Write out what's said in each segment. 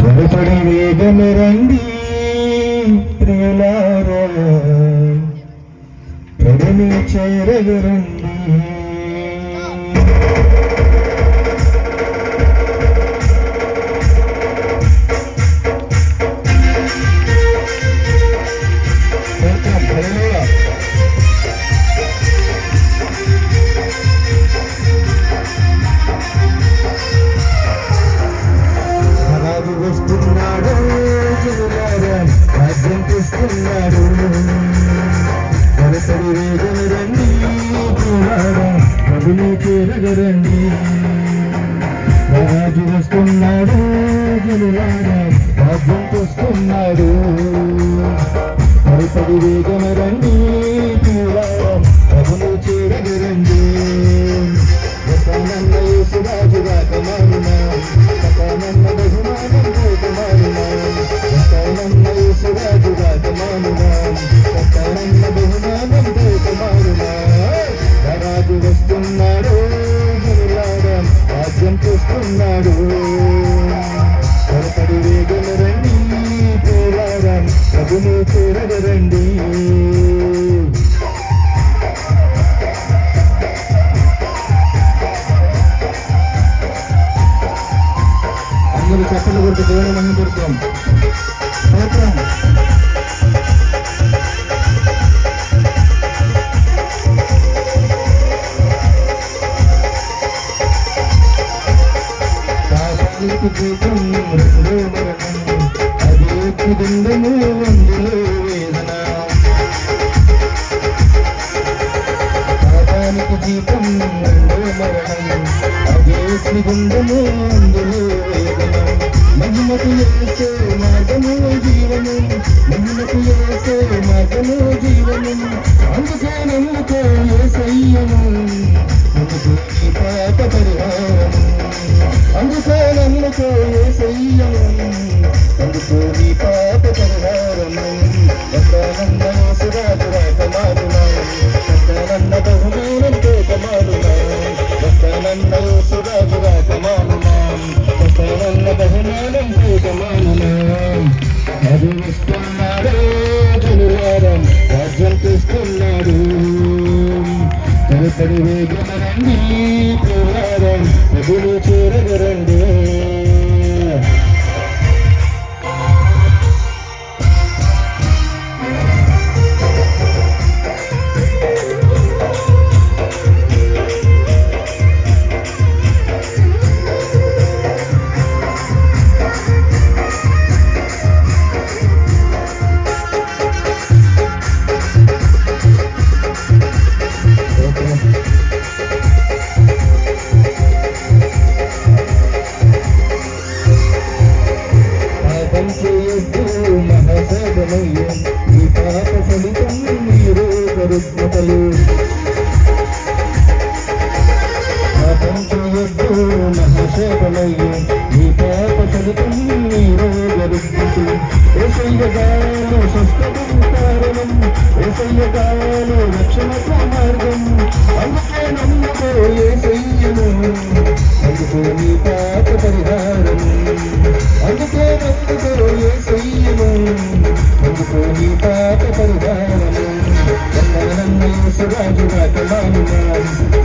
త్వరపడి వేగము రండి ప్రియులారా, ప్రభుని చేరగరండి. వస్తున్నాడు రాజ్యం తెస్తున్నాడు, త్వరపడి వేగము రండి ప్రియులారా, ప్రభుని చేరగరండి. రాజు వస్తున్నాడు జనులారా, రాజ్యం తెస్తున్నాడు, త్వరపడి వేగము రండి ప్రియులారా, ప్రభుని చేరగరండి. వస్తానన్న యేసురాజుగా కమానునా, వస్తానన్న బహుమానం కమానునా, వస్తానన్న యేసురాజుగా కమానునా, వస్తానన్న బహుమానం కమానునా. రాజు వస్తున్నాడు జనులారా, రాజ్యం తెస్తున్నాడు, త్వరపడి వేగము రండి ప్రియులారా, ప్రభుని చేరగరండి. అందరూ చప్పట్లు కొట్టి దేవుని మహిమపరుస్తాం. పాపానికి జీతం రెండో మరణం, అది దండము అందులో వేదన. పాపానికి జీతం రెండో మరణం, అదే దండము అందులో వేదన. మహిమకు యేసే మార్గము జీవము, మహిమకు యేసే మార్గము జీవము, అందుకే నమ్ముకో యేసయ్యను, అందుకు నీ పాప పరిహారము. అందుకే నమ్ముకో యేసయ్యను, అందుకు నీ పాప పరిహారము. వస్తానన్న యేసురాజు రాకమానునా, వస్తానన్న బహుమానం కోకమానునా, వస్తానన్న యేసురాజు రాకమానునా, వస్తానన్న బహుమానం కోకమానునా. అది వస్తున్నాడు జనులారా, రాజ్యం తెస్తున్నాడు, త్వరపడి వేగము రండి ప్రియులారా, ప్రభుని చేరగరండి. మహాసాగమయ్యే ఈ పాప ఫలితం మీరే కరుణతలు. పాపం చేయొద్దు మహాశాపమయ్యే ఈ పాప ఫలితం మీరే కరుణతలు. యేసయ్యగాను స్వస్థతకు కారణం, యేసయ్యగాను రక్షణకు మార్గం, అందుకే నమ్ముకో యేసయ్యను, అందుకో నీ పాప పరిహారం. అందుకే నమ్ముకో యేసయ్యను, అందుకో నీ పాప పరిహారము. వస్తానన్న యేసురాజుగా కమానునా,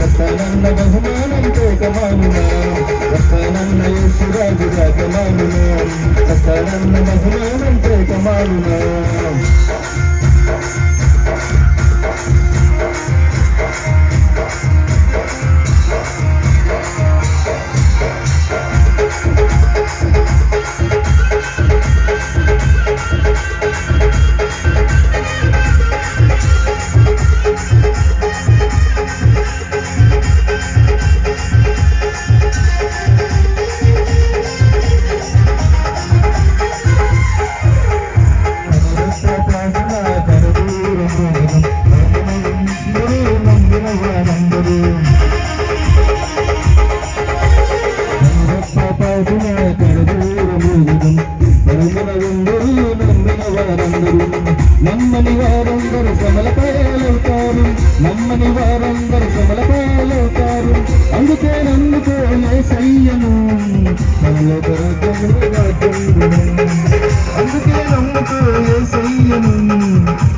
వస్తానన్న బహుమానం కోకమానునా, వస్తానన్న యేసురాజుగా కమానునా, వస్తానన్న బహుమానం కోకమానునా. నమ్మిన వారందరూ నమ్మని వారందరూ శ్రమల పాలవుతారు, నమ్మని వారందరూ శ్రమల పాలవుతారు. అందుకే నన్నుకో యేసయ్యను పరలోక రాజ్యమును, అందుకే నమ్ముకో యేసయ్యను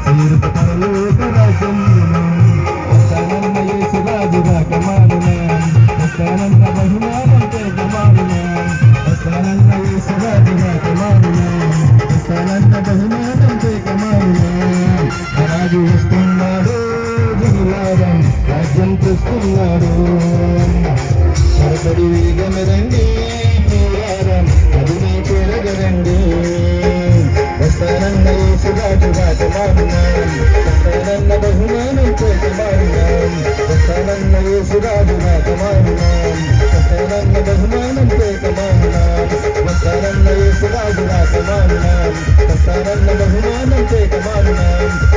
చేరుక పరలోక రాజ్యమును. వస్తానన్న యేసు రాజుగా కమానునా, వస్తానన్న బహుమానం తేజమానునా, వస్తానన్న యేసు రాజుగా కమానునా, వస్తానన్న బహుమానం తేజమానునా. రాజు వస్తున్నాడు జనులారా, రాజ్యం తెస్తున్నాడు. త్వరపడి వేగమెరండి ప్రియులారా, అదునే చేరగరండి. వస్తానన్న యేసు రాజుగా కమానునా, వస్తానన్న బహుమానం తేజమానునా, వస్తానన్న యేసు రాజుగా కమానునా, వస్తానన్న బహుమానం తేజమానునా, వస్తానన్న యేసు రాజుగా కమానునా, వస్తానన్న బహుమానం తేజమానునా,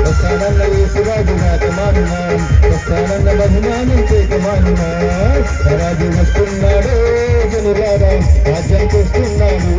వస్తానన్న యేసు రాజుగా కమానునా, వస్తానన్న బహుమానం తేజమానునా. రాజు వస్తున్నాడు జనులారా, రాజ్యం తెస్తున్నాడు.